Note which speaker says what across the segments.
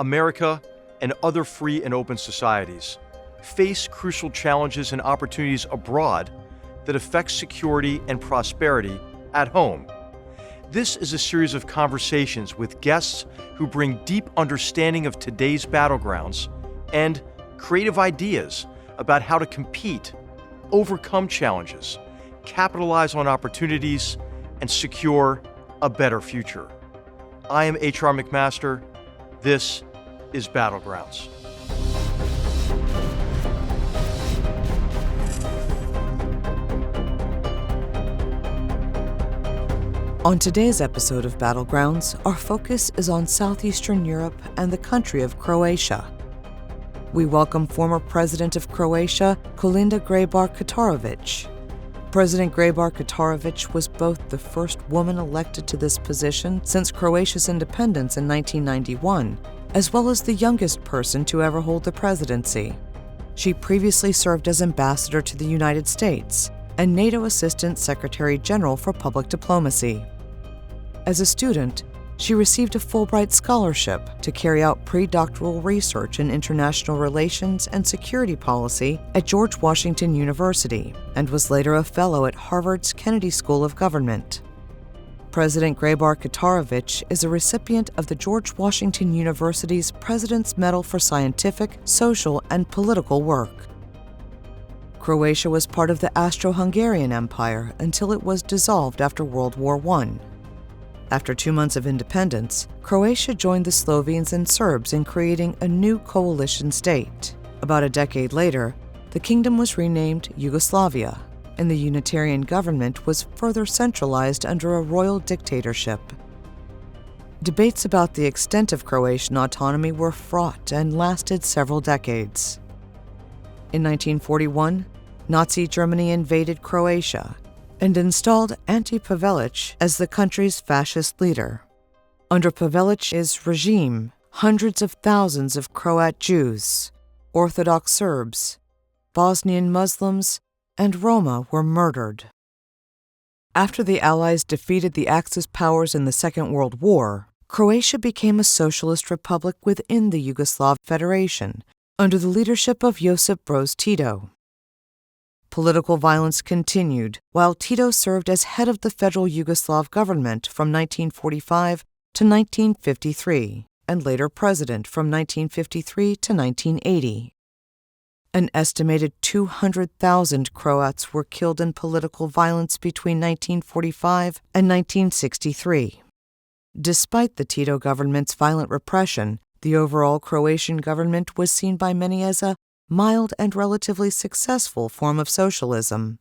Speaker 1: America and other free and open societies face crucial challenges and opportunities abroad that affect security and prosperity at home. This is a series of conversations with guests who bring deep understanding of today's battlegrounds and creative ideas about how to compete, overcome challenges, capitalize on opportunities, and secure a better future. I am H.R. McMaster. This is Battlegrounds.
Speaker 2: On today's episode of Battlegrounds, our focus is on Southeastern Europe and the country of Croatia. We welcome former President of Croatia, Kolinda Grabar-Kitarović. President Grabar-Kitarović was both the first woman elected to this position since Croatia's independence in 1991, as well as the youngest person to ever hold the presidency. She previously served as ambassador to the United States and NATO Assistant Secretary General for Public Diplomacy. As a student, she received a Fulbright scholarship to carry out pre-doctoral research in international relations and security policy at George Washington University and was later a fellow at Harvard's Kennedy School of Government. President Grabar-Kitarović is a recipient of the George Washington University's President's Medal for Scientific, Social, and Political Work. Croatia was part of the Austro-Hungarian Empire until it was dissolved after World War I. After 2 months of independence, Croatia joined the Slovenes and Serbs in creating a new coalition state. About a decade later, the kingdom was renamed Yugoslavia, and the unitarian government was further centralized under a royal dictatorship. Debates about the extent of Croatian autonomy were fraught and lasted several decades. In 1941, Nazi Germany invaded Croatia and installed Ante Pavelić as the country's fascist leader. Under Pavelic's regime, hundreds of thousands of Croat Jews, Orthodox Serbs, Bosnian Muslims, and Roma were murdered. After the Allies defeated the Axis powers in the Second World War, Croatia became a socialist republic within the Yugoslav Federation under the leadership of Josip Broz Tito. Political violence continued while Tito served as head of the federal Yugoslav government from 1945 to 1953 and later president from 1953 to 1980. An estimated 200,000 Croats were killed in political violence between 1945 and 1963. Despite the Tito government's violent repression, the overall Croatian government was seen by many as a mild and relatively successful form of socialism.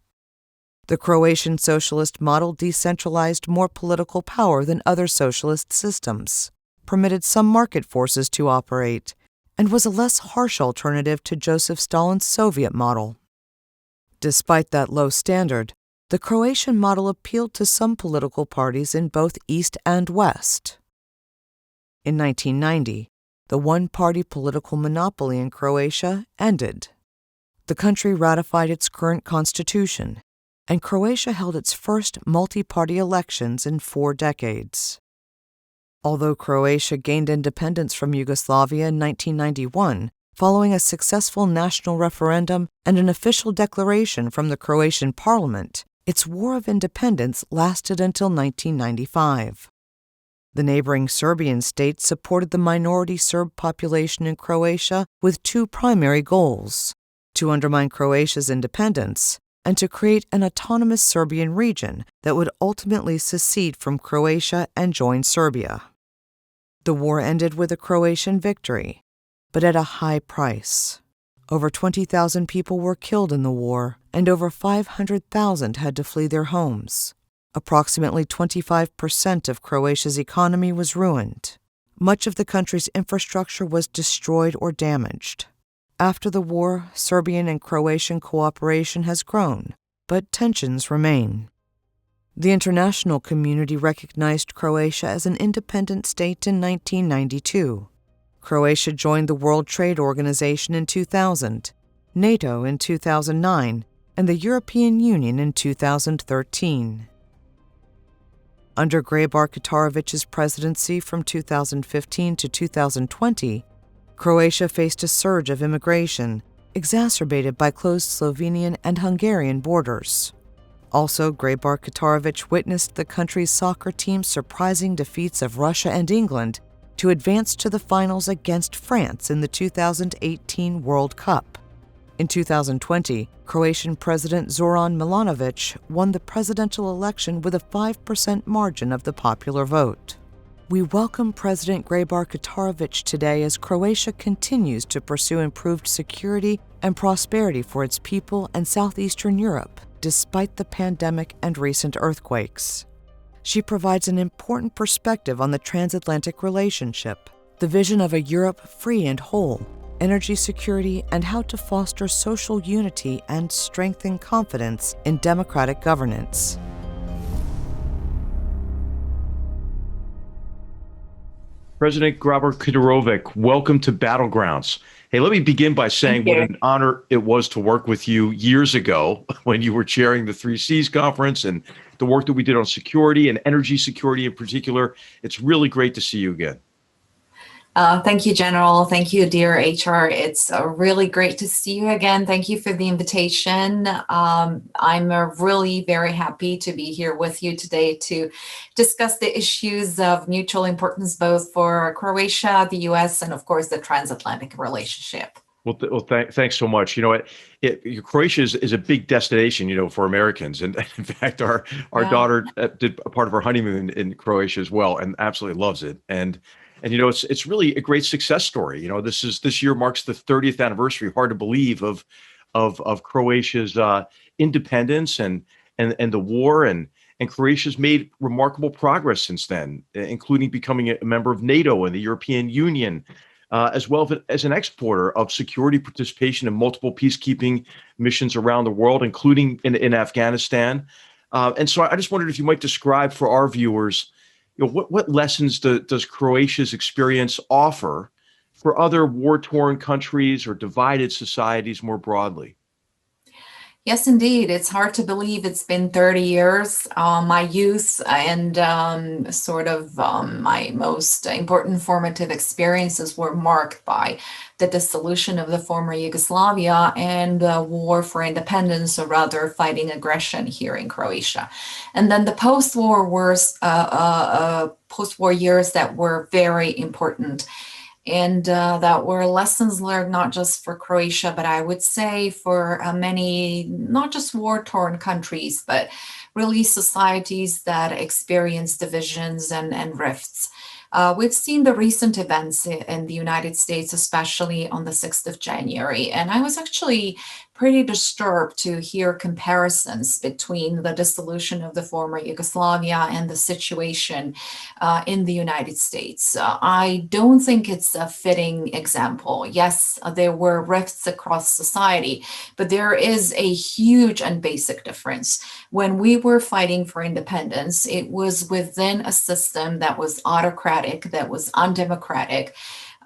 Speaker 2: The Croatian socialist model decentralized more political power than other socialist systems, permitted some market forces to operate, and was a less harsh alternative to Joseph Stalin's Soviet model. Despite that low standard, the Croatian model appealed to some political parties in both East and West. In 1990, the one-party political monopoly in Croatia ended. The country ratified its current constitution, and Croatia held its first multi-party elections in 4 decades. Although Croatia gained independence from Yugoslavia in 1991, following a successful national referendum and an official declaration from the Croatian parliament, its war of independence lasted until 1995. The neighboring Serbian state supported the minority Serb population in Croatia with 2 primary goals: to undermine Croatia's independence and to create an autonomous Serbian region that would ultimately secede from Croatia and join Serbia. The war ended with a Croatian victory, but at a high price. Over 20,000 people were killed in the war, and over 500,000 had to flee their homes. Approximately 25% of Croatia's economy was ruined. Much of the country's infrastructure was destroyed or damaged. After the war, Serbian and Croatian cooperation has grown, but tensions remain. The international community recognized Croatia as an independent state in 1992. Croatia joined the World Trade Organization in 2000, NATO in 2009, and the European Union in 2013. Under Grabar-Kitarovic's presidency from 2015 to 2020, Croatia faced a surge of immigration, exacerbated by closed Slovenian and Hungarian borders. Also, Grabar-Kitarović witnessed the country's soccer team's surprising defeats of Russia and England to advance to the finals against France in the 2018 World Cup. In 2020, Croatian President Zoran Milanovic won the presidential election with a 5% margin of the popular vote. We welcome President Grabar-Kitarović today as Croatia continues to pursue improved security and prosperity for its people and southeastern Europe, despite the pandemic and recent earthquakes. She provides an important perspective on the transatlantic relationship, the vision of a Europe free and whole, energy security, and how to foster social unity and strengthen confidence in democratic governance.
Speaker 1: President Grabar-Kitarovic, welcome to Battlegrounds. Hey, let me begin by saying what an honor it was to work with you years ago when you were chairing the Three Seas Conference and the work that we did on security and energy security in particular. It's really great to see you again.
Speaker 3: Thank you, General. Thank you, dear HR. It's really great to see you again. Thank you for the invitation. I'm really very happy to be here with you today to discuss the issues of mutual importance, both for Croatia, the US, and of course, the transatlantic relationship.
Speaker 1: Well, thanks so much. You know, Croatia is a big destination, for Americans. And in fact, our daughter did a part of her honeymoon in Croatia as well and absolutely loves it. And it's really a great success story. This year marks the 30th anniversary. Hard to believe of Croatia's independence and the war, and Croatia's made remarkable progress since then, including becoming a member of NATO and the European Union, as well as an exporter of security participation in multiple peacekeeping missions around the world, including in Afghanistan. And so I just wondered if you might describe for our viewers, what lessons does Croatia's experience offer for other war-torn countries or divided societies more broadly?
Speaker 3: Yes, indeed. It's hard to believe it's been 30 years. My youth and my most important formative experiences were marked by the dissolution of the former Yugoslavia and the war for independence, or rather fighting aggression here in Croatia. And then the post-war years that were very important. And that were lessons learned not just for Croatia, but I would say for many, not just war-torn countries, but really societies that experience divisions and rifts. We've seen the recent events in the United States, especially on the 6th of January, and I was actually pretty disturbed to hear comparisons between the dissolution of the former Yugoslavia and the situation in the United States. I don't think it's a fitting example. Yes, there were rifts across society, but there is a huge and basic difference. When we were fighting for independence, it was within a system that was autocratic, that was undemocratic,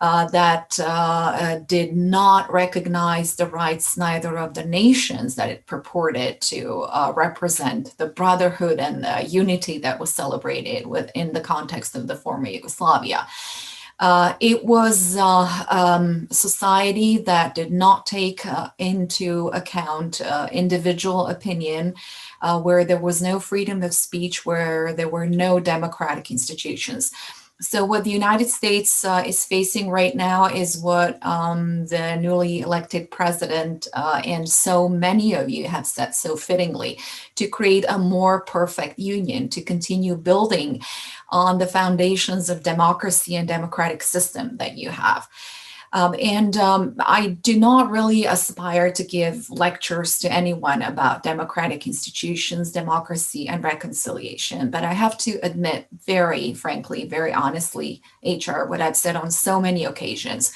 Speaker 3: that did not recognize the rights neither of the nations that it purported to represent, the brotherhood and the unity that was celebrated within the context of the former Yugoslavia. It was a society that did not take into account individual opinion, where there was no freedom of speech, where there were no democratic institutions. So what the United States is facing right now is what the newly elected president and so many of you have said so fittingly, to create a more perfect union, to continue building on the foundations of democracy and democratic system that you have. I do not really aspire to give lectures to anyone about democratic institutions, democracy, and reconciliation. But I have to admit, very frankly, very honestly, HR, what I've said on so many occasions.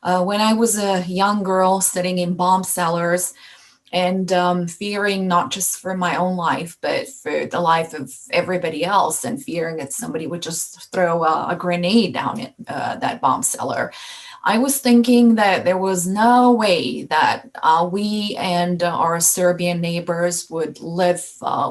Speaker 3: When I was a young girl sitting in bomb cellars and fearing not just for my own life, but for the life of everybody else, and fearing that somebody would just throw a grenade down that bomb cellar, I was thinking that there was no way that we and our Serbian neighbors would live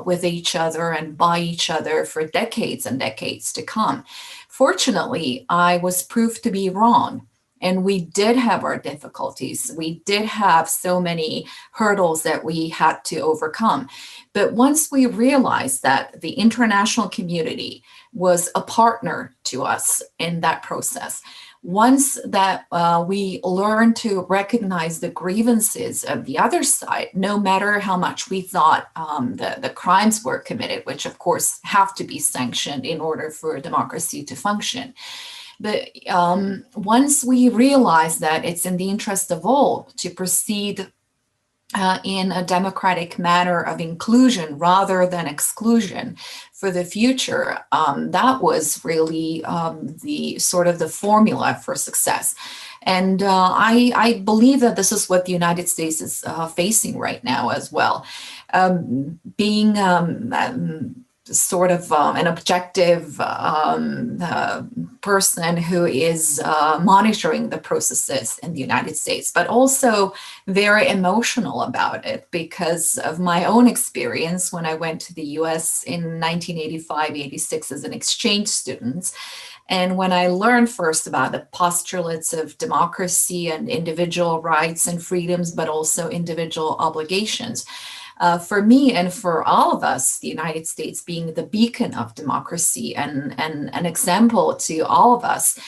Speaker 3: with each other and by each other for decades and decades to come. Fortunately, I was proved to be wrong. And we did have our difficulties. We did have so many hurdles that we had to overcome. But once we realized that the international community was a partner to us in that process, once that we learned to recognize the grievances of the other side, no matter how much we thought the crimes were committed, which of course have to be sanctioned in order for democracy to function. But once we realize that it's in the interest of all to proceed in a democratic manner of inclusion rather than exclusion for the future, that was really the sort of the formula for success. And I believe that this is what the United States is facing right now as well. Being sort of an objective person who is monitoring the processes in the United States, but also very emotional about it because of my own experience when I went to the US in 1985-86 as an exchange student. And when I learned first about the postulates of democracy and individual rights and freedoms, but also individual obligations, for me and for all of us, the United States being the beacon of democracy and an example to all of us,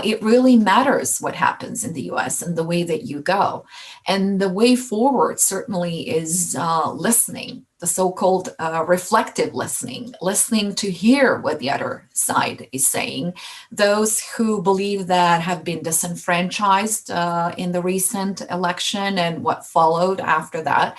Speaker 3: it really matters what happens in the US and the way that you go. And the way forward certainly is listening, the so-called reflective listening to hear what the other side is saying. Those who believe that have been disenfranchised in the recent election and what followed after that.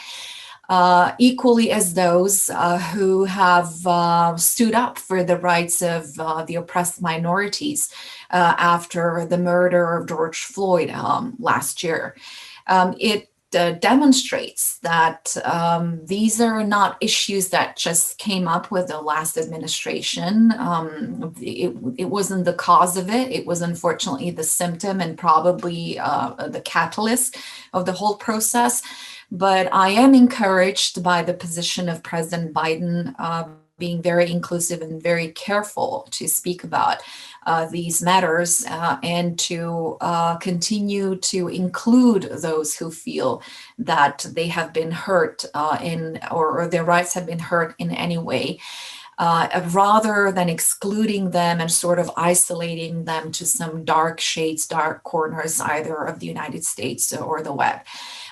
Speaker 3: Equally as those who have stood up for the rights of the oppressed minorities after the murder of George Floyd last year. It demonstrates that these are not issues that just came up with the last administration. It wasn't the cause of it. It was unfortunately the symptom and probably the catalyst of the whole process. But I am encouraged by the position of President Biden being very inclusive and very careful to speak about these matters and to continue to include those who feel that they have been hurt or their rights have been hurt in any way. Rather than excluding them and sort of isolating them to some dark shades, dark corners, either of the United States or the web.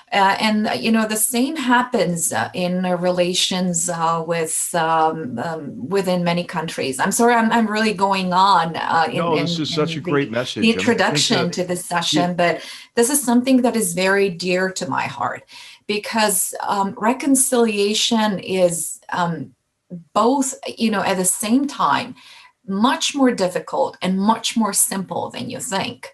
Speaker 3: And the same happens in relations within many countries. I'm sorry, I'm really going on.
Speaker 1: This is such a great message.
Speaker 3: The introduction to this session, but this is something that is very dear to my heart because reconciliation is both, at the same time, much more difficult and much more simple than you think.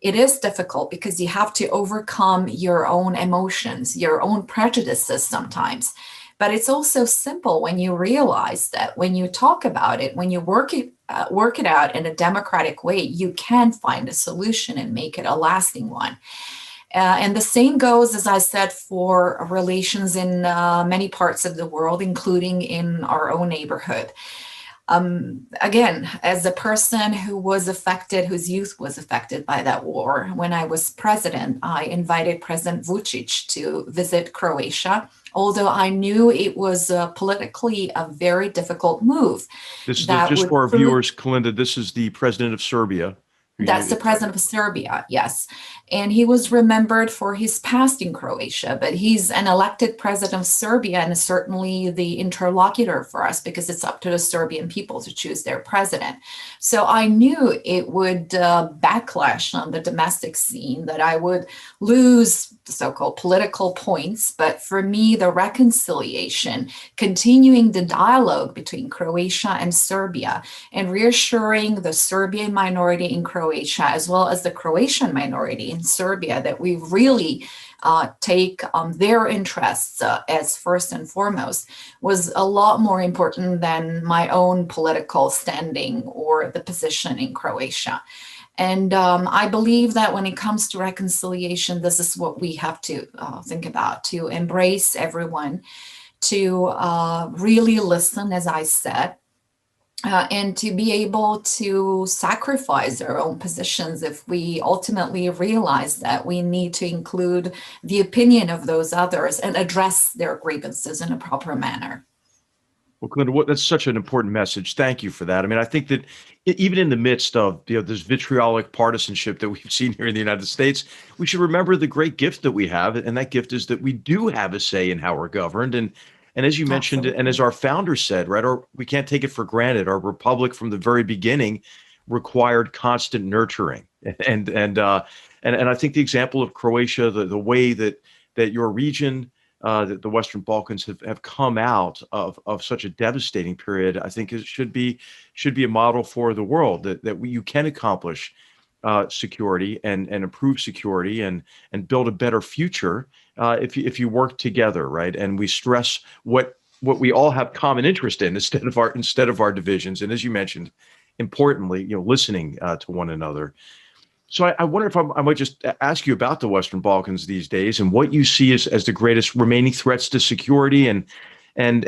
Speaker 3: It is difficult because you have to overcome your own emotions, your own prejudices sometimes. But it's also simple when you realize that when you talk about it, when you work it out in a democratic way, you can find a solution and make it a lasting one. And the same goes, as I said, for relations in many parts of the world, including in our own neighborhood. Again, as a person who was affected, whose youth was affected by that war, when I was president, I invited President Vučić to visit Croatia, although I knew it was politically a very difficult move.
Speaker 1: This is just for our viewers, Kolinda, this is the president of Serbia.
Speaker 3: That's the president of Serbia, yes. And he was remembered for his past in Croatia, but he's an elected president of Serbia and is certainly the interlocutor for us because it's up to the Serbian people to choose their president. So I knew it would backlash on the domestic scene, that I would lose the so-called political points. But for me, the reconciliation, continuing the dialogue between Croatia and Serbia and reassuring the Serbian minority in Croatia, as well as the Croatian minority in Serbia, that we really take their interests as first and foremost, was a lot more important than my own political standing or the position in Croatia. And I believe that when it comes to reconciliation, this is what we have to think about, to embrace everyone, to really listen, as I said, and to be able to sacrifice our own positions if we ultimately realize that we need to include the opinion of those others and address their grievances in a proper manner.
Speaker 1: Well, Kolinda, that's such an important message. Thank you for that. I mean, I think that even in the midst of this vitriolic partisanship that we've seen here in the United States, we should remember the great gift that we have, and that gift is that we do have a say in how we're governed. And as you mentioned, and as
Speaker 3: Absolutely.
Speaker 1: our founder said, right, we can't take it for granted. Our republic from the very beginning required constant nurturing, and I think the example of Croatia, the way that your region, the Western Balkans have come out of such a devastating period, I think it should be a model for the world that you can accomplish security and improve security and build a better future if you work together, right? And we stress what we all have common interest in instead of our divisions. And as you mentioned, importantly, listening to one another. So I wonder if I might just ask you about the Western Balkans these days and what you see as the greatest remaining threats to security and how's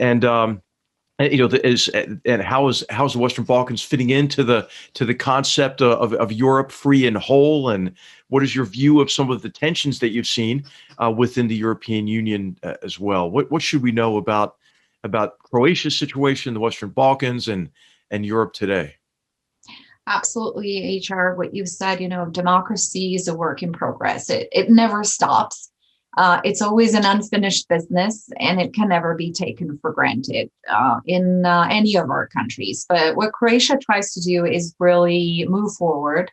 Speaker 1: the Western Balkans fitting into the concept of Europe free and whole, and what is your view of some of the tensions that you've seen within the European Union as well? What should we know about Croatia's situation, the Western Balkans, and Europe today?
Speaker 3: Absolutely, HR. What you've said, democracy is a work in progress. It never stops. It's always an unfinished business, and it can never be taken for granted in any of our countries. But what Croatia tries to do is really move forward.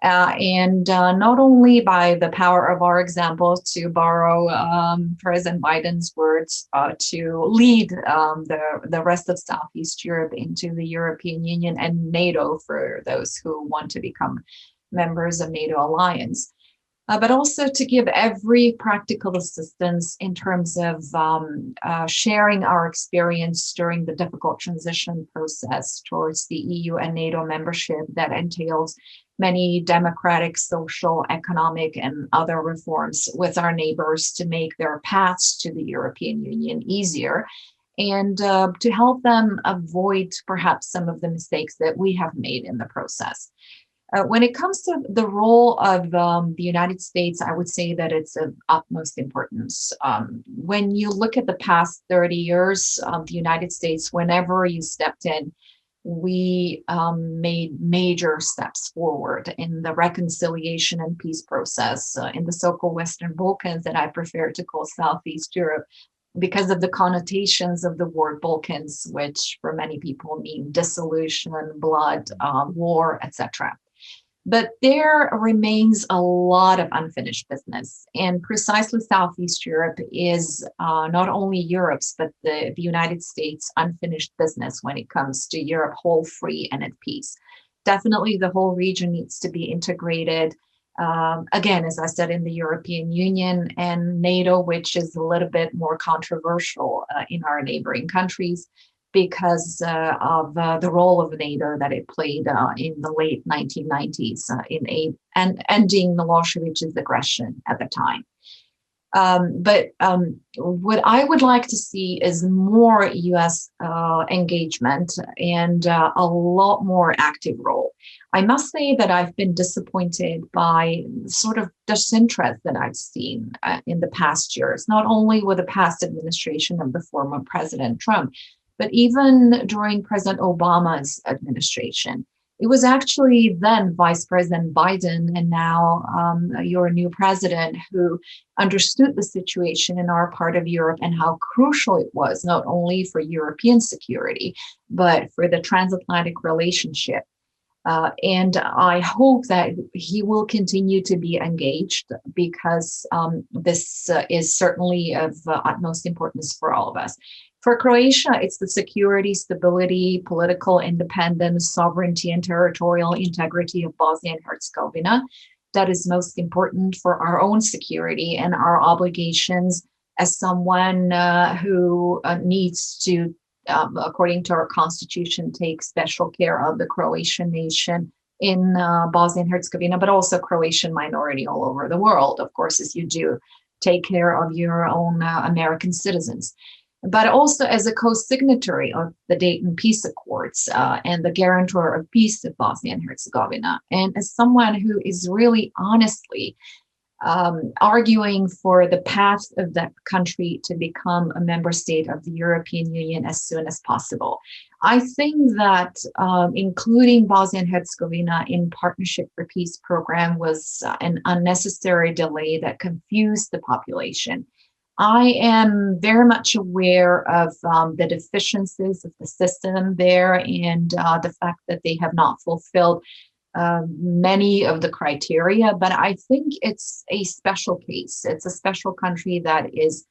Speaker 3: And not only by the power of our example, to borrow President Biden's words, to lead the rest of Southeast Europe into the European Union and NATO for those who want to become members of NATO alliance. But also to give every practical assistance in terms of sharing our experience during the difficult transition process towards the EU and NATO membership that entails many democratic, social, economic, and other reforms with our neighbors to make their paths to the European Union easier, and to help them avoid perhaps some of the mistakes that we have made in the process. When it comes to the role of the United States, I would say that it's of utmost importance. When you look at the past 30 years of the United States, whenever you stepped in, we made major steps forward in the reconciliation and peace process in the so-called Western Balkans that I prefer to call Southeast Europe, because of the connotations of the word Balkans, which for many people mean dissolution, blood, war, etc. But there remains a lot of unfinished business. And precisely Southeast Europe is not only Europe's, but the United States' unfinished business when it comes to Europe whole, free, and at peace. Definitely the whole region needs to be integrated. Again, as I said, in the European Union and NATO, which is a little bit more controversial in our neighboring countries, because of the role of NATO that it played in the late 1990s and ending Milosevic's aggression at the time. But what I would like to see is more U.S. engagement and a lot more active role. I must say that I've been disappointed by sort of disinterest that I've seen in the past years, not only with the past administration of the former President Trump, but even during President Obama's administration. It was actually then Vice President Biden and now your new president who understood the situation in our part of Europe and how crucial it was, not only for European security, but for the transatlantic relationship. And I hope that he will continue to be engaged, because this is certainly of utmost importance for all of us. For Croatia, it's the security, stability, political independence, sovereignty, and territorial integrity of Bosnia and Herzegovina that is most important for our own security and our obligations as someone who needs to, according to our constitution, take special care of the Croatian nation in Bosnia and Herzegovina, but also Croatian minority all over the world, of course, as you do take care of your own American citizens. but also as a co-signatory of the Dayton Peace Accords and the guarantor of peace of Bosnia and Herzegovina, and as someone who is really honestly arguing for the path of that country to become a member state of the European Union as soon as possible. I think that including Bosnia and Herzegovina in Partnership for Peace program was an unnecessary delay that confused the population. I am very much aware of the deficiencies of the system there and the fact that they have not fulfilled many of the criteria, but I think it's a special case. It's a special country that is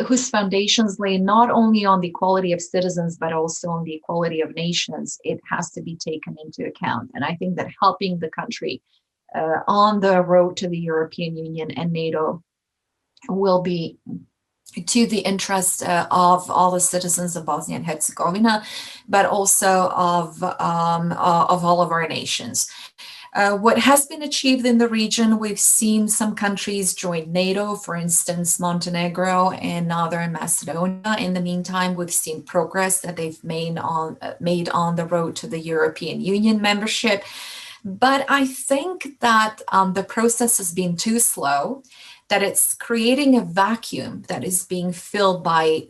Speaker 3: whose foundations lay not only on the equality of citizens, but also on the equality of nations. It has to be taken into account. And I think that helping the country on the road to the European Union and NATO will be to the interest of all the citizens of Bosnia and Herzegovina, but also of all of our nations. What has been achieved in the region, we've seen some countries join NATO, for instance, Montenegro and Northern Macedonia. In the meantime, we've seen progress that they've made on the road to the European Union membership. But I think that the process has been too slow, that it's creating a vacuum that is being filled by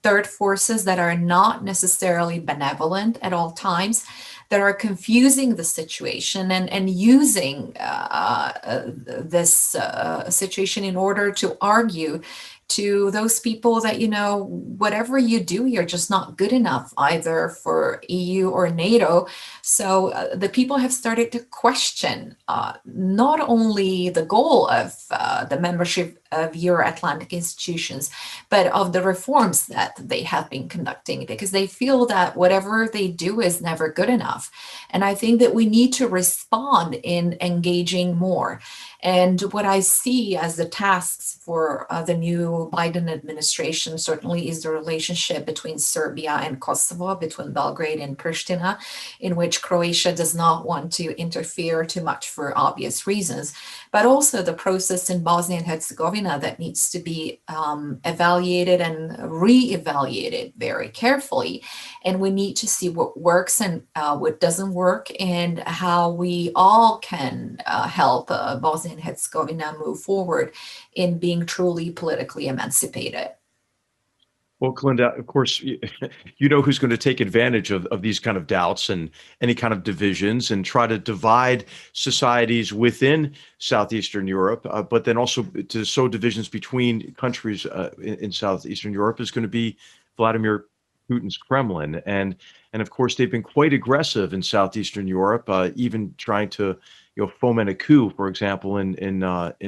Speaker 3: third forces that are not necessarily benevolent at all times, that are confusing the situation and using this situation in order to argue to those people that, whatever you do, you're just not good enough either for EU or NATO. So the people have started to question not only the goal of the membership of Euro-Atlantic institutions, but of the reforms that they have been conducting, because they feel that whatever they do is never good enough. And I think that we need to respond in engaging more. And what I see as the tasks for the new Biden administration certainly is the relationship between Serbia and Kosovo, between Belgrade and Pristina, in which Croatia does not want to interfere too much for obvious reasons, but also the process in Bosnia and Herzegovina that needs to be evaluated and re-evaluated very carefully. And we need to see what works and what doesn't work, and how we all can help Bosnia and Herzegovina move forward in being truly politically emancipated.
Speaker 1: Well, Kolinda, of course, you know who's going to take advantage of these kind of doubts and any kind of divisions and try to divide societies within Southeastern Europe, but then also to sow divisions between countries in Southeastern Europe is going to be Vladimir Putin's Kremlin. And of course, they've been quite aggressive in Southeastern Europe, even trying to foment a coup, for example, in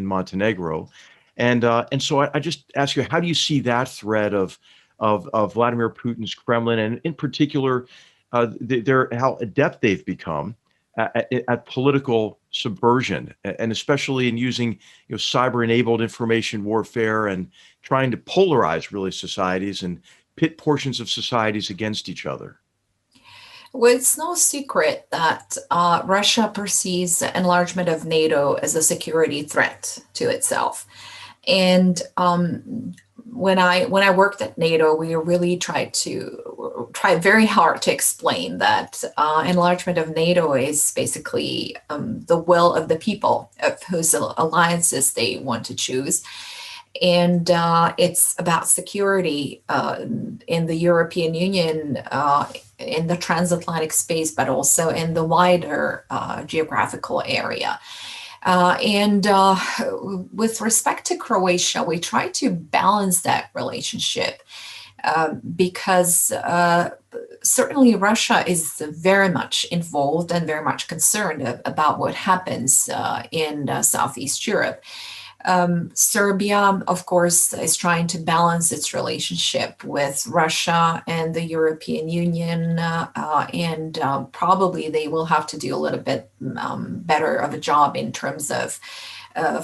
Speaker 1: Montenegro. And so I just ask you, how do you see that threat of Vladimir Putin's Kremlin, and in particular, how adept they've become at political subversion, and especially in using cyber-enabled information warfare and trying to polarize really societies and pit portions of societies against each other?
Speaker 3: Well, it's no secret that Russia perceives enlargement of NATO as a security threat to itself. And when I worked at NATO, we really tried very hard to explain that enlargement of NATO is basically the will of the people, of whose alliances they want to choose. And it's about security in the European Union, in the transatlantic space, but also in the wider geographical area. And with respect to Croatia, we try to balance that relationship because certainly Russia is very much involved and very much concerned about what happens in Southeast Europe. Serbia, of course, is trying to balance its relationship with Russia and the European Union, and probably they will have to do a little bit better of a job in terms of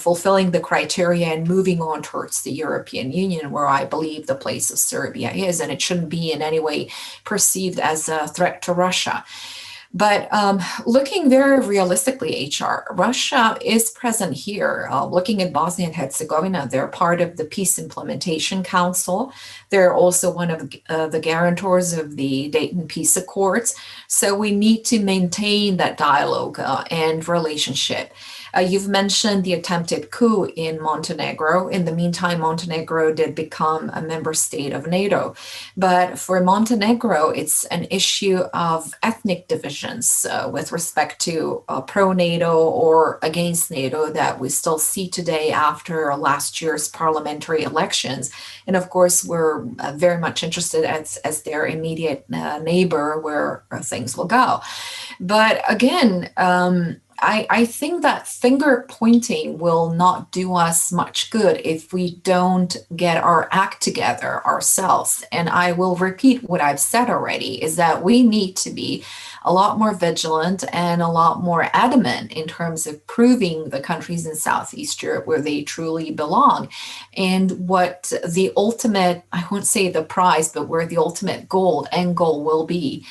Speaker 3: fulfilling the criteria and moving on towards the European Union, where I believe the place of Serbia is, and it shouldn't be in any way perceived as a threat to Russia. But looking very realistically, HR, Russia is present here. Looking at Bosnia and Herzegovina, they're part of the Peace Implementation Council. They're also one of the guarantors of the Dayton Peace Accords. So we need to maintain that dialogue and relationship. You've mentioned the attempted coup in Montenegro. In the meantime, Montenegro did become a member state of NATO. But for Montenegro, it's an issue of ethnic divisions with respect to pro-NATO or against NATO that we still see today after last year's parliamentary elections. And of course, we're very much interested as their immediate neighbor where things will go. But again, I think that finger pointing will not do us much good if we don't get our act together ourselves. And I will repeat what I've said already, is that we need to be a lot more vigilant and a lot more adamant in terms of proving the countries in Southeast Europe where they truly belong. And what the ultimate, I won't say the prize, but where the ultimate end goal will be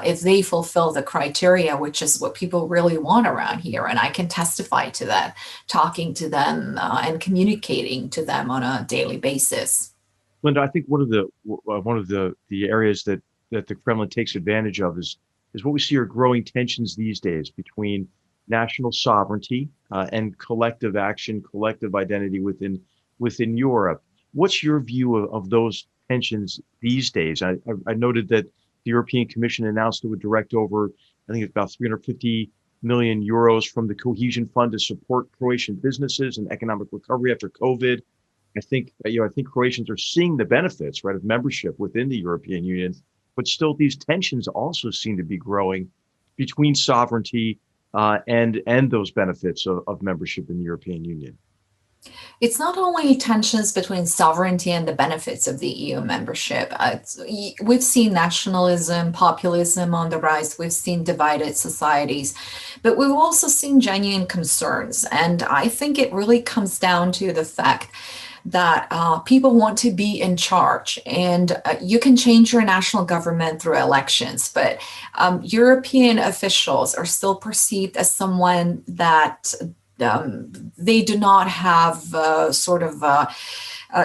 Speaker 3: if they fulfill the criteria, which is what people really want around here. And I can testify to that, talking to them and communicating to them on a daily basis.
Speaker 1: Linda, I think one of the areas that the Kremlin takes advantage of is what we see are growing tensions these days between national sovereignty and collective action, collective identity within Europe. What's your view of those tensions these days? I noted that the European Commission announced it would direct over, I think it's about 350 million euros from the Cohesion Fund to support Croatian businesses and economic recovery after COVID. I think Croatians are seeing the benefits, right, of membership within the European Union, but still these tensions also seem to be growing between sovereignty and those benefits of membership in the European Union.
Speaker 3: It's not only tensions between sovereignty and the benefits of the EU membership. We've seen nationalism, populism on the rise. We've seen divided societies, but we've also seen genuine concerns. And I think it really comes down to the fact that people want to be in charge, and you can change your national government through elections, but European officials are still perceived as someone that they do not have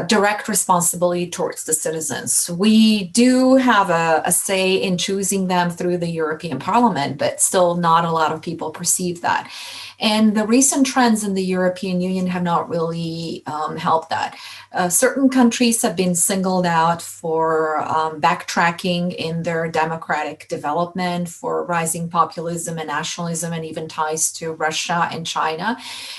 Speaker 3: direct responsibility towards the citizens. We do have a say in choosing them through the European Parliament, but still not a lot of people perceive that. And the recent trends in the European Union have not really helped that. Certain countries have been singled out for backtracking in their democratic development, for rising populism and nationalism, and even ties to Russia and China.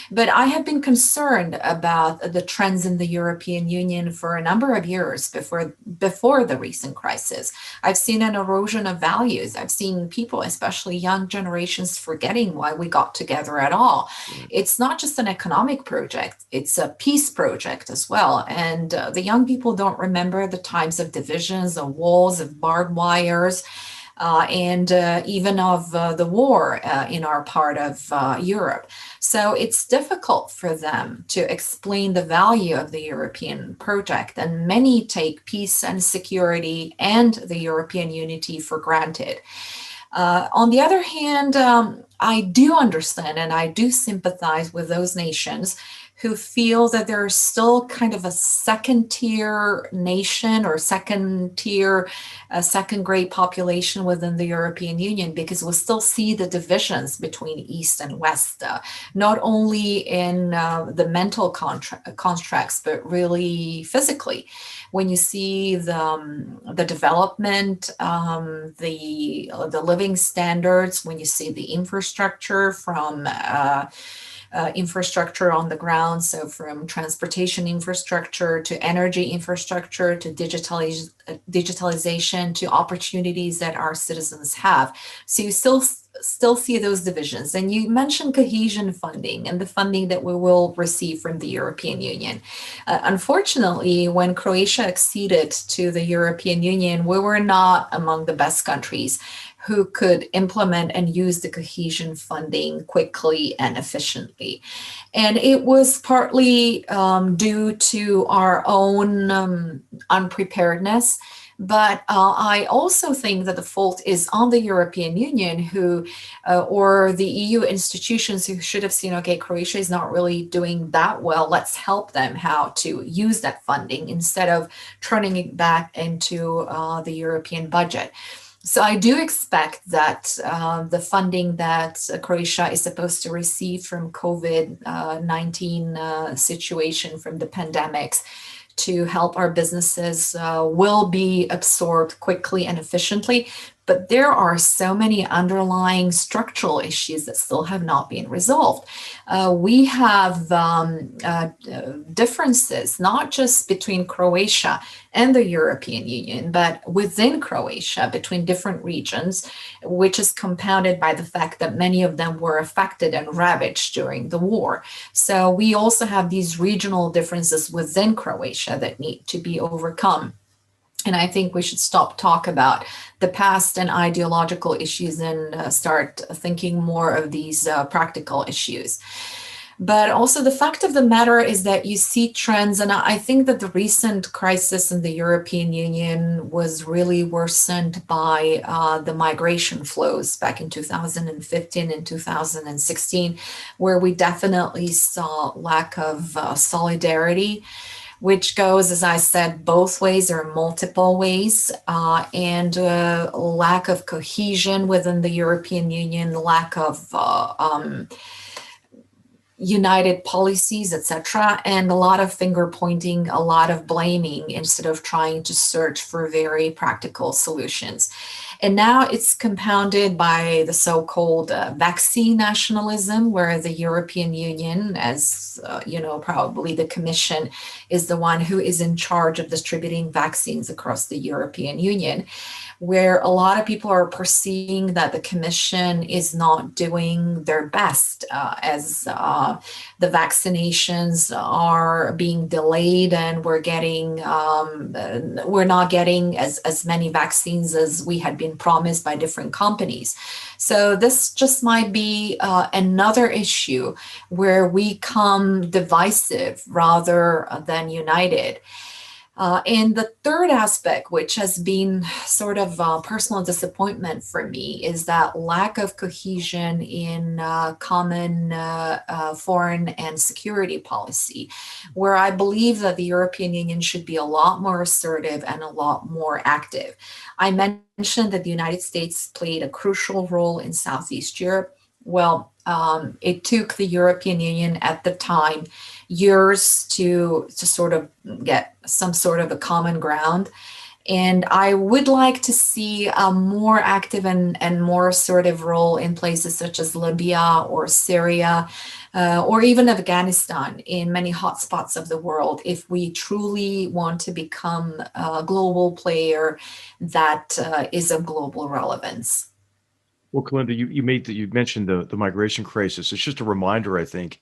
Speaker 3: But I have been concerned about the trends in the European Union for a number of years before the recent crisis. I've seen an erosion of values. I've seen people, especially young generations, forgetting why we got together at all. It's not just an economic project, it's a peace project as well. And the young people don't remember the times of divisions, of walls, of barbed wires, and even of the war in our part of Europe. So it's difficult for them to explain the value of the European project, and many take peace and security and the European unity for granted. On the other hand, I do understand and I do sympathize with those nations who feel that there's still kind of a second-tier nation or second-grade population within the European Union, because we still see the divisions between East and West, not only in the mental constructs, but really physically. When you see the development, the living standards, when you see the infrastructure from infrastructure on the ground, so from transportation infrastructure to energy infrastructure to digitalization to opportunities that our citizens have. So you still see those divisions. And you mentioned cohesion funding and the funding that we will receive from the European Union. Unfortunately, when Croatia acceded to the European Union, we were not among the best countries who could implement and use the cohesion funding quickly and efficiently. And it was partly due to our own unpreparedness, But I also think that the fault is on the European Union, who, or the EU institutions, who should have seen, okay, Croatia is not really doing that well. Let's help them how to use that funding instead of turning it back into the European budget. So I do expect that the funding that Croatia is supposed to receive from COVID-19 situation, from the pandemics, to help our businesses will be absorbed quickly and efficiently. But there are so many underlying structural issues that still have not been resolved. We have differences, not just between Croatia and the European Union, but within Croatia, between different regions, which is compounded by the fact that many of them were affected and ravaged during the war. So we also have these regional differences within Croatia that need to be overcome. And I think we should stop talk about the past and ideological issues and start thinking more of these practical issues. But also the fact of the matter is that you see trends, and I think that the recent crisis in the European Union was really worsened by the migration flows back in 2015 and 2016, where we definitely saw lack of solidarity, which goes, as I said, both ways or multiple ways, and lack of cohesion within the European Union, lack of united policies, etc., and a lot of finger pointing, a lot of blaming instead of trying to search for very practical solutions. And now it's compounded by the so-called vaccine nationalism, where the European Union, as you know, probably the Commission is the one who is in charge of distributing vaccines across the European Union, where a lot of people are perceiving that the Commission is not doing their best, as the vaccinations are being delayed, and we're not getting as many vaccines as we had been promised by different companies. So this just might be another issue where we come divisive rather than united. And the third aspect, which has been sort of personal disappointment for me, is that lack of cohesion in common foreign and security policy, where I believe that the European Union should be a lot more assertive and a lot more active. I mentioned that the United States played a crucial role in Southeast Europe. Well, it took the European Union at the time years to sort of get some sort of a common ground. And I would like to see a more active and more assertive role in places such as Libya or Syria, or even Afghanistan, in many hotspots of the world, if we truly want to become a global player that is of global relevance.
Speaker 1: Well, Kolinda, you mentioned the migration crisis. It's just a reminder, I think,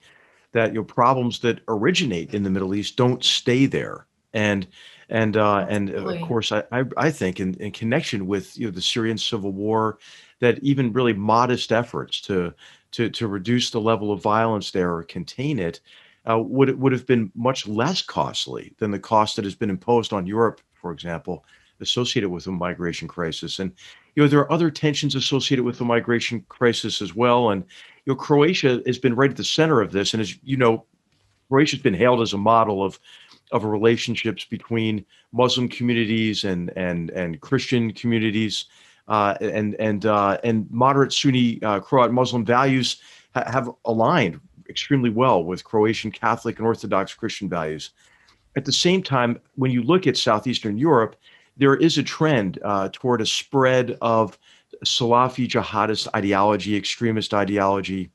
Speaker 1: that problems that originate in the Middle East don't stay there. And of course, I think in connection with the Syrian civil war, that even really modest efforts to reduce the level of violence there or contain it would have been much less costly than the cost that has been imposed on Europe, for example, associated with the migration crisis. And there are other tensions associated with the migration crisis as well. And Croatia has been right at the center of this. And as you know, Croatia has been hailed as a model of relationships between Muslim communities and Christian communities, and moderate Sunni Croat Muslim values have aligned extremely well with Croatian Catholic and Orthodox Christian values. At the same time, when you look at Southeastern Europe, there is a trend toward a spread of Salafi jihadist ideology, extremist ideology,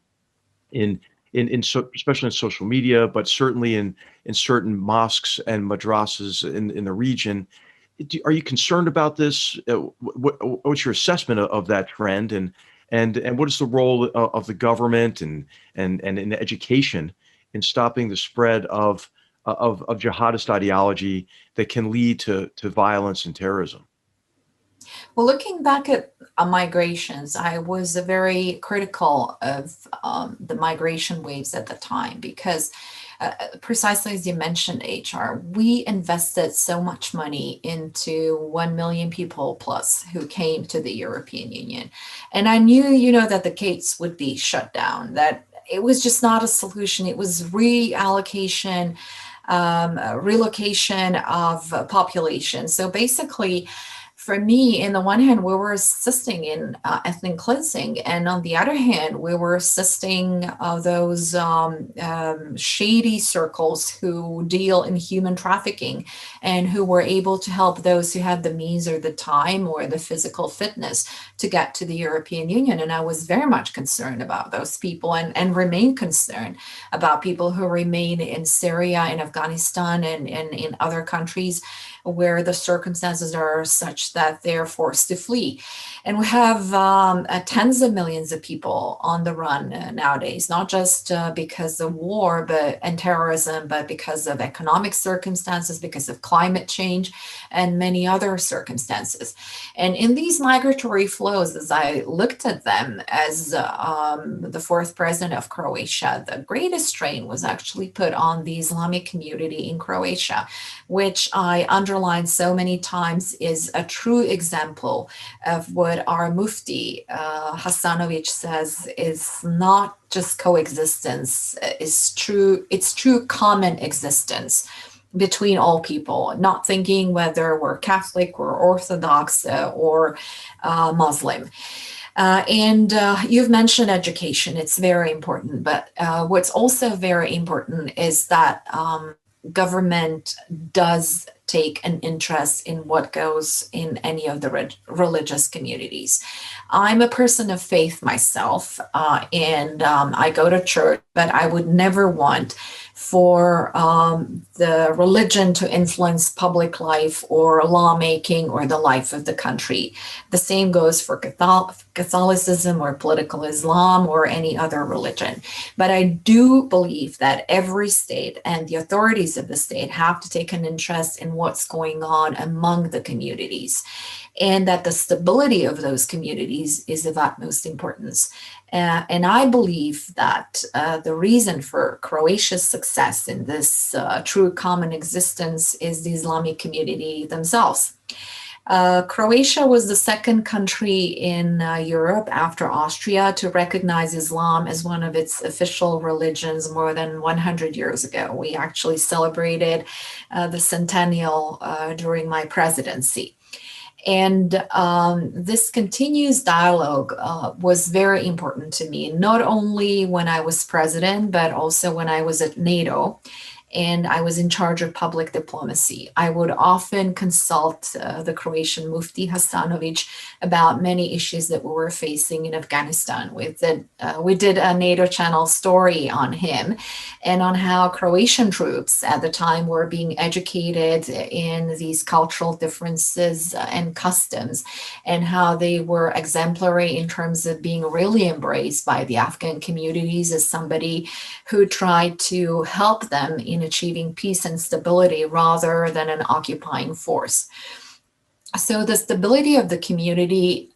Speaker 1: especially in social media, but certainly in certain mosques and madrasas in the region. Are you concerned about this? What's your assessment of that trend, and what is the role of the government and in education in stopping the spread of jihadist ideology that can lead to violence and terrorism?
Speaker 3: Well, looking back at migrations, I was very critical of the migration waves at the time because, precisely as you mentioned, HR, we invested so much money into 1 million people plus who came to the European Union. And I knew, that the gates would be shut down, that it was just not a solution. It was reallocation, relocation of population. So basically, for me, in the one hand, we were assisting in ethnic cleansing, and on the other hand, we were assisting those shady circles who deal in human trafficking and who were able to help those who had the means or the time or the physical fitness to get to the European Union. And I was very much concerned about those people and remain concerned about people who remain in Syria, in Afghanistan, and in other countries where the circumstances are such that they're forced to flee. And we have tens of millions of people on the run nowadays, not just because of war and terrorism, but because of economic circumstances, because of climate change, and many other circumstances. And in these migratory flows, as I looked at them as the fourth president of Croatia, the greatest strain was actually put on the Islamic community in Croatia, which I underlined so many times is a true example of what our Mufti Hasanovic says is not just coexistence, it's true common existence between all people, not thinking whether we're Catholic or Orthodox or Muslim. And you've mentioned education, it's very important, but what's also very important is that government does take an interest in what goes in any of the religious communities. I'm a person of faith myself, and I go to church, but I would never want for the religion to influence public life or lawmaking or the life of the country. The same goes for Catholicism or political Islam or any other religion. But I do believe that every state and the authorities of the state have to take an interest in what's going on among the communities, and that the stability of those communities is of utmost importance. And I believe that the reason for Croatia's success in this true common existence is the Islamic community themselves. Croatia was the second country in Europe after Austria to recognize Islam as one of its official religions more than 100 years ago. We actually celebrated the centennial during my presidency. And this continuous dialogue was very important to me, not only when I was president, but also when I was at NATO and I was in charge of public diplomacy. I would often consult the Croatian Mufti Hasanovic about many issues that we were facing in Afghanistan. We did a NATO channel story on him and on how Croatian troops at the time were being educated in these cultural differences and customs, and how they were exemplary in terms of being really embraced by the Afghan communities as somebody who tried to help them in achieving peace and stability rather than an occupying force. So the stability of the community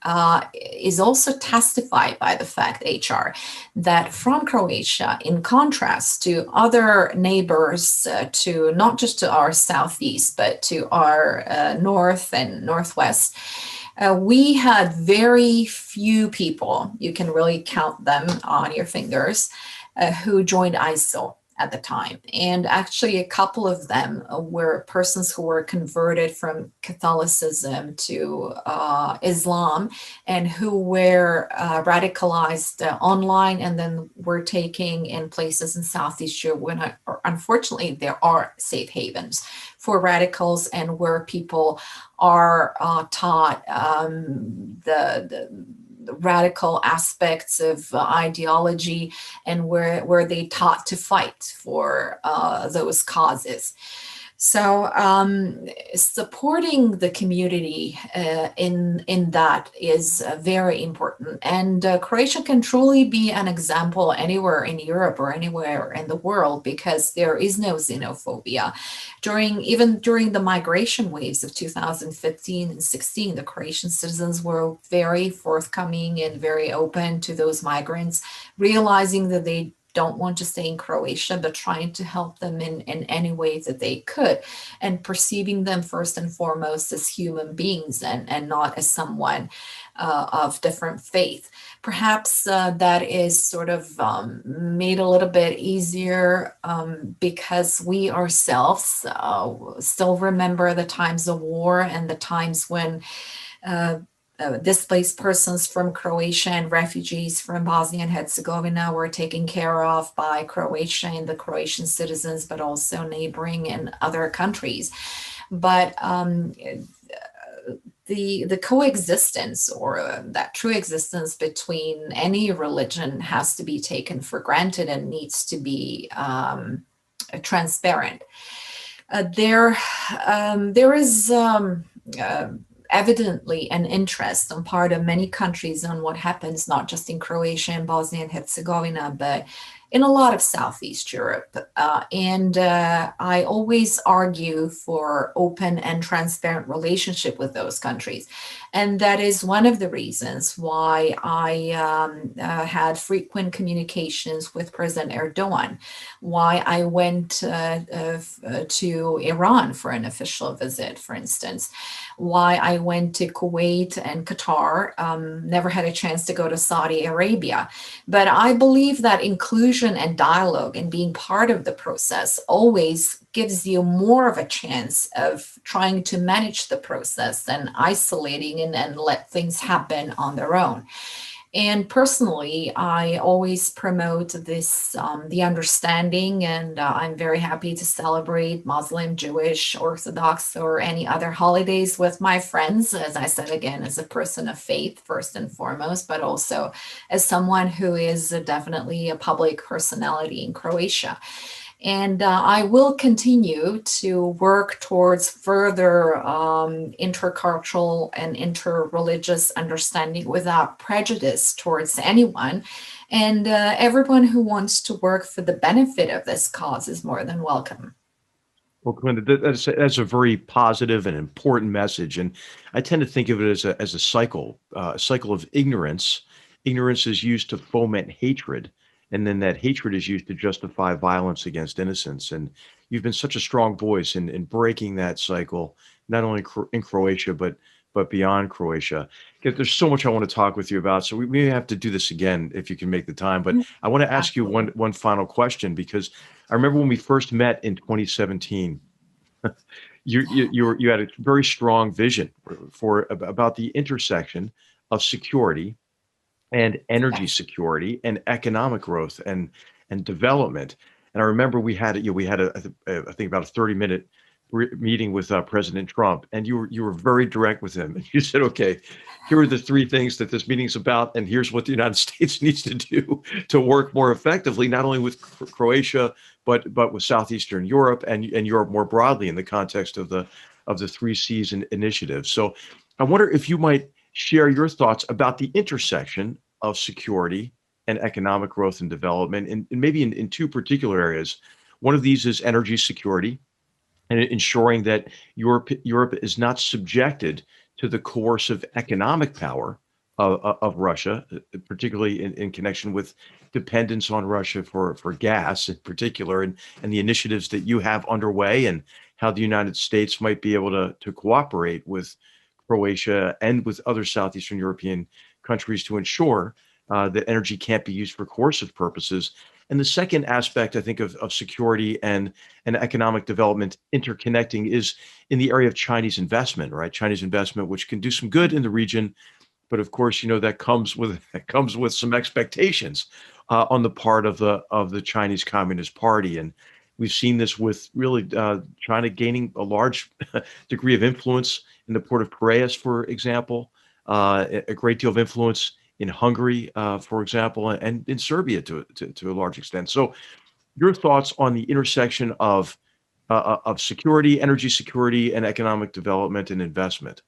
Speaker 3: is also testified by the fact, HR, that from Croatia, in contrast to other neighbors, to not just to our southeast, but to our north and northwest, we had very few people, you can really count them on your fingers, who joined ISIL at the time. And actually a couple of them were persons who were converted from Catholicism to Islam and who were radicalized online and then were taking in places in Southeast Europe when unfortunately there are safe havens for radicals and where people are taught the radical aspects of ideology and where they taught to fight for those causes. So supporting the community in that is very important, and Croatia can truly be an example anywhere in Europe or anywhere in the world, because there is no xenophobia. Even during the migration waves of 2015 and 16, the Croatian citizens were very forthcoming and very open to those migrants, realizing that they don't want to stay in Croatia, but trying to help them in any way that they could, and perceiving them first and foremost as human beings, and not as someone of different faith. Perhaps that is sort of made a little bit easier because we ourselves still remember the times of war and the times when displaced persons from Croatia and refugees from Bosnia and Herzegovina were taken care of by Croatia and the Croatian citizens, but also neighboring and other countries. But the coexistence, or that true existence between any religion, has to be taken for granted and needs to be transparent. There is evidently an interest on part of many countries on what happens not just in Croatia and Bosnia and Herzegovina, but in a lot of Southeast Europe. And I always argue for open and transparent relationship with those countries. And that is one of the reasons why I had frequent communications with President Erdogan, why I went to Iran for an official visit, for instance, why I went to Kuwait and Qatar, never had a chance to go to Saudi Arabia. But I believe that inclusion and dialogue and being part of the process always gives you more of a chance of trying to manage the process than isolating and let things happen on their own. And personally, I always promote this, the understanding, and I'm very happy to celebrate Muslim, Jewish, Orthodox, or any other holidays with my friends, as I said, again, as a person of faith, first and foremost, but also as someone who is definitely a public personality in Croatia. And I will continue to work towards further intercultural and interreligious understanding without prejudice towards anyone. And everyone who wants to work for the benefit of this cause is more than welcome.
Speaker 1: Well, Kolinda, that's a very positive and important message, and I tend to think of it as a cycle of ignorance. Ignorance is used to foment hatred, and then that hatred is used to justify violence against innocents. And you've been such a strong voice in breaking that cycle, not only in Croatia, but beyond Croatia. There's so much I want to talk with you about, so we may have to do this again if you can make the time. But I want to ask you one final question, because I remember when we first met in 2017, you had a very strong vision about the intersection of security and energy security and economic growth and development. And I remember we had I think about a 30-minute meeting with President Trump, and you were very direct with him. And you said, okay, here are the three things that this meeting's about, and here's what the United States needs to do to work more effectively, not only with Croatia, but with Southeastern Europe and Europe more broadly in the context of the Three Seas initiative. So I wonder if you might share your thoughts about the intersection of security and economic growth and development, and maybe in two particular areas. One of these is energy security, and ensuring that Europe is not subjected to the coercive economic power of Russia, particularly in connection with dependence on Russia for gas in particular, and the initiatives that you have underway, and how the United States might be able to cooperate with Croatia and with other Southeastern European countries to ensure that energy can't be used for coercive purposes. And the second aspect, I think, of security and economic development interconnecting is in the area of Chinese investment, right? Chinese investment, which can do some good in the region, but of course, that comes with some expectations on the part of the Chinese Communist Party. And we've seen this with really China gaining a large degree of influence in the port of Piraeus, for example, a great deal of influence in Hungary, for example, and in Serbia to a large extent. So your thoughts on the intersection of of security, energy security, and economic development and investment.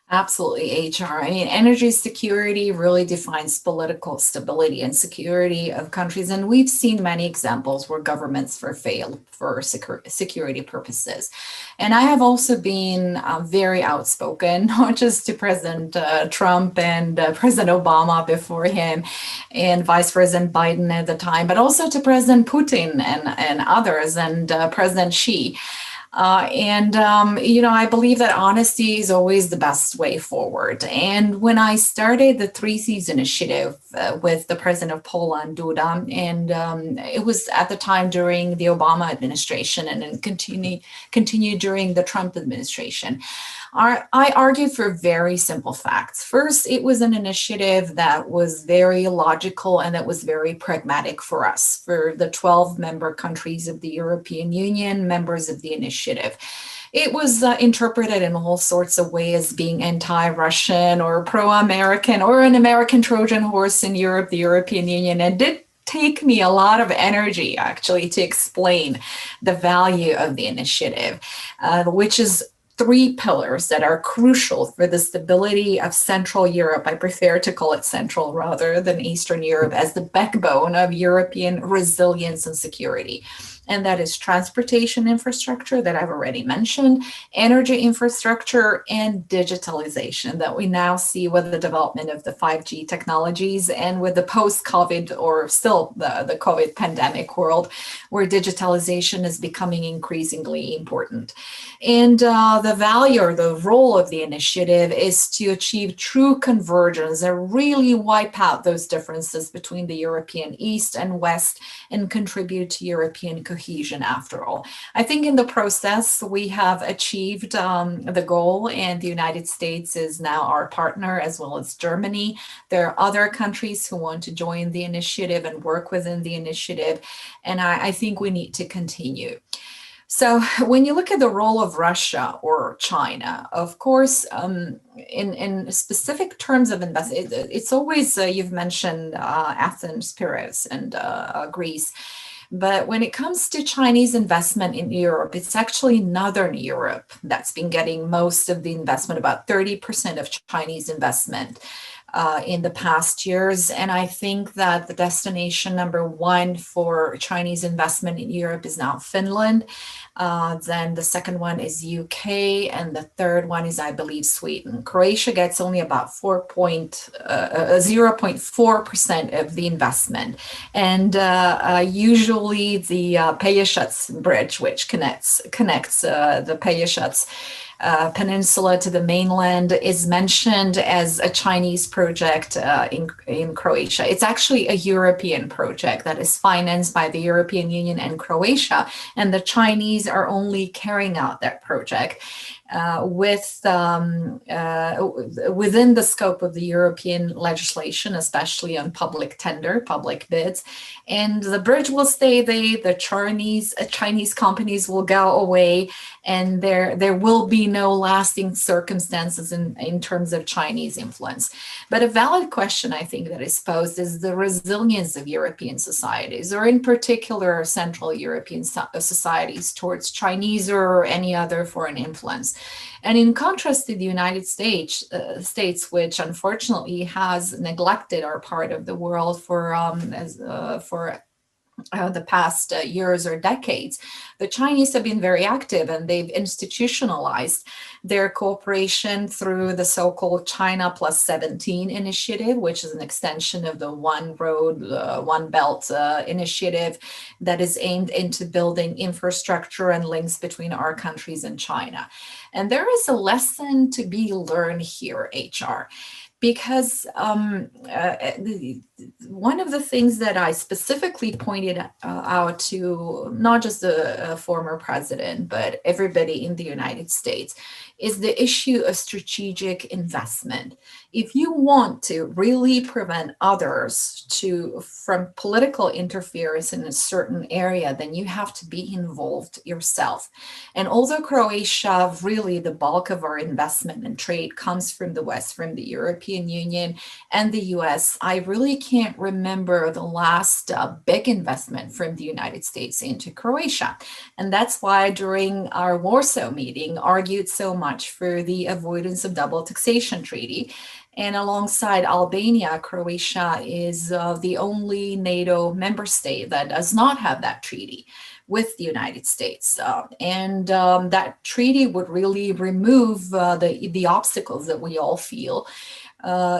Speaker 3: Absolutely, HR. I mean, energy security really defines political stability and security of countries. And we've seen many examples where governments fail for security purposes. And I have also been very outspoken, not just to President Trump and President Obama before him and Vice President Biden at the time, but also to President Putin and others and President Xi. I believe that honesty is always the best way forward. And when I started the 3 Seas initiative with the president of Poland, Duda, and it was at the time during the Obama administration and then continued during the Trump administration, I argued for very simple facts. First, it was an initiative that was very logical and that was very pragmatic for us, for the 12 member countries of the European Union, members of the initiative. It was interpreted in all sorts of ways as being anti-Russian or pro-American or an American Trojan horse in Europe, the European Union, and did take me a lot of energy actually to explain the value of the initiative, which is 3 pillars that are crucial for the stability of Central Europe. I prefer to call it Central rather than Eastern Europe, as the backbone of European resilience and security. And that is transportation infrastructure that I've already mentioned, energy infrastructure, and digitalization that we now see with the development of the 5G technologies and with the post-COVID or still the COVID pandemic world, where digitalization is becoming increasingly important. And the value or the role of the initiative is to achieve true convergence and really wipe out those differences between the European East and West and contribute to European cohesion after all. I think in the process, we have achieved the goal, and the United States is now our partner, as well as Germany. There are other countries who want to join the initiative and work within the initiative, and I think we need to continue. So when you look at the role of Russia or China, of course, in specific terms of investment, it's always, you've mentioned Athens, Paris, and Greece. But when it comes to Chinese investment in Europe, it's actually Northern Europe that's been getting most of the investment, about 30% of Chinese investment in the past years. And I think that the destination number 1 for Chinese investment in Europe is now Finland. Then the second one is UK, and the third one is, I believe, Sweden. Croatia gets only about 0.4% of the investment. And usually the Pelješac Bridge, which connects the Pelješac peninsula to the mainland, is mentioned as a Chinese project in Croatia. It's actually a European project that is financed by the European Union and Croatia, and the Chinese are only carrying out that project within the scope of the European legislation, especially on public tender, public bids. And the bridge will stay there, the Chinese companies will go away, and there will be no lasting circumstances in terms of Chinese influence. But a valid question, I think, that is posed is the resilience of European societies, or in particular Central European societies, towards Chinese or any other foreign influence. And in contrast to the United States, which unfortunately has neglected our part of the world for the past years or decades, the Chinese have been very active, and they've institutionalized their cooperation through the so-called China Plus 17 initiative, which is an extension of the One Road, One Belt initiative that is aimed into building infrastructure and links between our countries and China. And there is a lesson to be learned here, HR. Because one of the things that I specifically pointed out to not just the former president, but everybody in the United States, is the issue of strategic investment. If you want to really prevent others from political interference in a certain area, then you have to be involved yourself. And although Croatia, really the bulk of our investment and trade comes from the West, from the European European Union and the US, I really can't remember the last big investment from the United States into Croatia. And that's why during our Warsaw meeting, argued so much for the avoidance of double taxation treaty. And alongside Albania, Croatia is the only NATO member state that does not have that treaty with the United States. And that treaty would really remove the obstacles that we all feel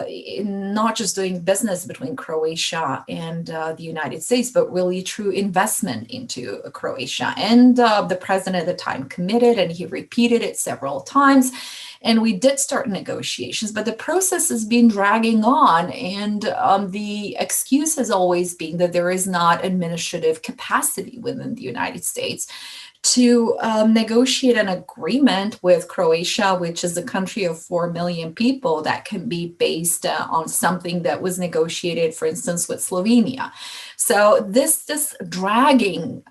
Speaker 3: in not just doing business between Croatia and the United States, but really true investment into Croatia. And the president at the time committed, and he repeated it several times. And we did start negotiations, but the process has been dragging on. And the excuse has always been that there is not administrative capacity within the United States to negotiate an agreement with Croatia, which is a country of 4 million people, that can be based on something that was negotiated, for instance, with Slovenia. So this dragging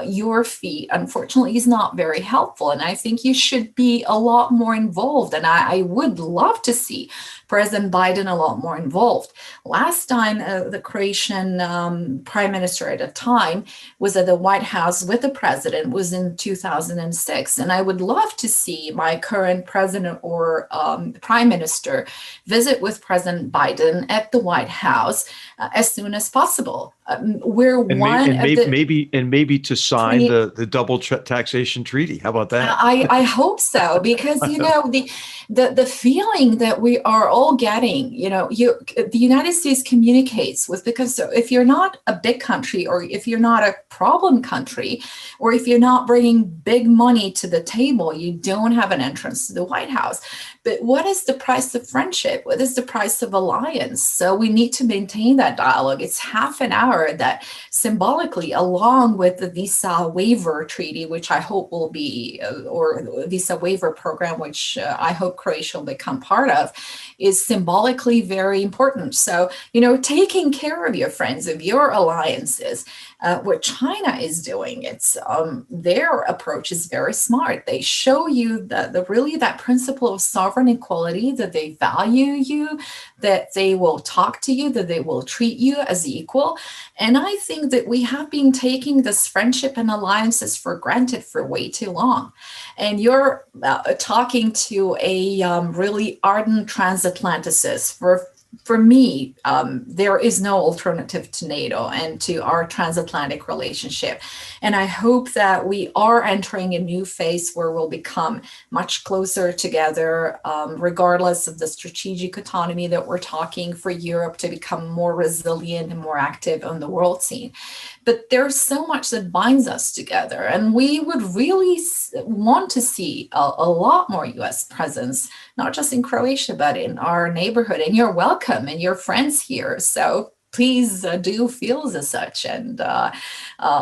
Speaker 3: your feet, unfortunately, is not very helpful. And I think you should be a lot more involved. And I would love to see President Biden a lot more involved. Last time, the Croatian prime minister at the time was at the White House with the president was in 2006. And I would love to see my current president or prime minister visit with President Biden at the White House as soon as possible. We're
Speaker 1: maybe to sign the double taxation treaty. How about that?
Speaker 3: I hope so, because the feeling that we are all getting, the United States communicates with, because if you're not a big country, or if you're not a problem country, or if you're not bringing big money to the table, you don't have an entrance to the White House. But what is the price of friendship? What is the price of alliance? So we need to maintain that dialogue. It's half an hour that symbolically, along with the visa waiver treaty, which I hope will be, or visa waiver program, which I hope Croatia will become part of, is symbolically very important. So, taking care of your friends, of your alliances, what China is doing, it's their approach is very smart. They show you that principle of sovereign equality, that they value you, that they will talk to you, that they will treat you as equal. And I think that we have been taking this friendship and alliances for granted for way too long. And you're talking to a really ardent transatlanticist. For me, there is no alternative to NATO and to our transatlantic relationship. And I hope that we are entering a new phase where we'll become much closer together, regardless of the strategic autonomy that we're talking for Europe to become more resilient and more active on the world scene. But there's so much that binds us together. And we would really want to see a lot more US presence, not just in Croatia, but in our neighborhood. And you're welcome, and your friends here. So please do feel as such. And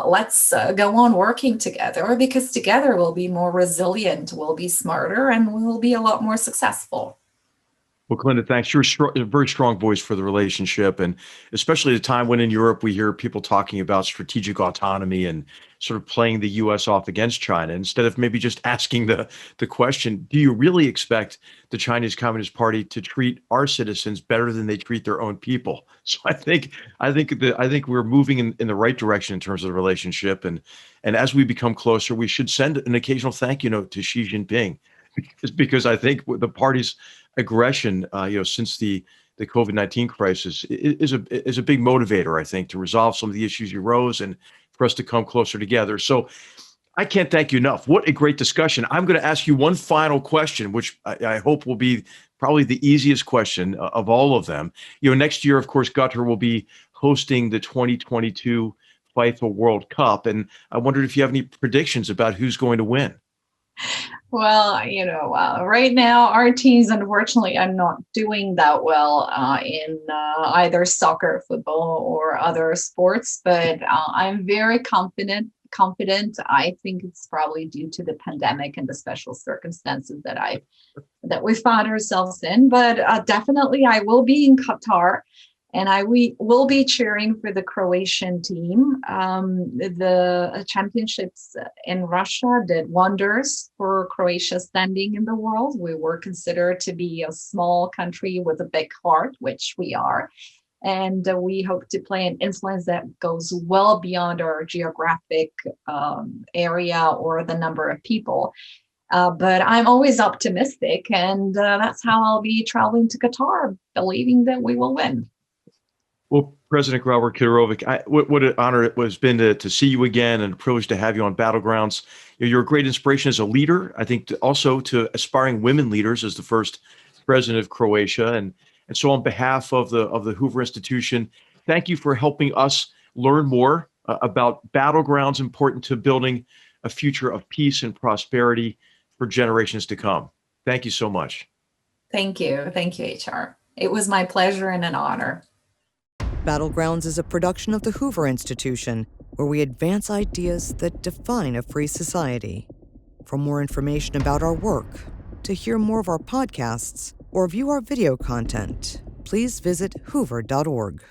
Speaker 3: let's go on working together, because together we'll be more resilient, we'll be smarter, and we'll be a lot more successful.
Speaker 1: Well, Kolinda, thanks. You're a very strong voice for the relationship, and especially at a time when in Europe we hear people talking about strategic autonomy and sort of playing the U.S. off against China, instead of maybe just asking the question, do you really expect the Chinese Communist Party to treat our citizens better than they treat their own people? So I think we're moving in the right direction in terms of the relationship, and as we become closer, we should send an occasional thank you note to Xi Jinping, because I think the party's aggression, since the COVID-19 crisis is a big motivator, I think, to resolve some of the issues you rose and for us to come closer together. So I can't thank you enough. What a great discussion. I'm going to ask you one final question, which I hope will be probably the easiest question of all of them. Next year, of course, Qatar will be hosting the 2022 FIFA World Cup. And I wondered if you have any predictions about who's going to win.
Speaker 3: Well, right now our teams, unfortunately, are not doing that well in either soccer, football, or other sports. But I'm very confident. I think it's probably due to the pandemic and the special circumstances that we found ourselves in. But definitely, I will be in Qatar. And we will be cheering for the Croatian team. The championships in Russia did wonders for Croatia's standing in the world. We were considered to be a small country with a big heart, which we are. And we hope to play an influence that goes well beyond our geographic area or the number of people. But I'm always optimistic, and that's how I'll be traveling to Qatar, believing that we will win.
Speaker 1: Well, President Grabar-Kitarovic, what an honor it has been to see you again, and a privilege to have you on Battlegrounds. You're a great inspiration as a leader, I think, also to aspiring women leaders as the first president of Croatia. And so on behalf of the Hoover Institution, thank you for helping us learn more about Battlegrounds important to building a future of peace and prosperity for generations to come. Thank you so much.
Speaker 3: Thank you. Thank you, HR. It was my pleasure and an honor.
Speaker 2: Battlegrounds is a production of the Hoover Institution, where we advance ideas that define a free society. For more information about our work, to hear more of our podcasts, or view our video content, please visit hoover.org.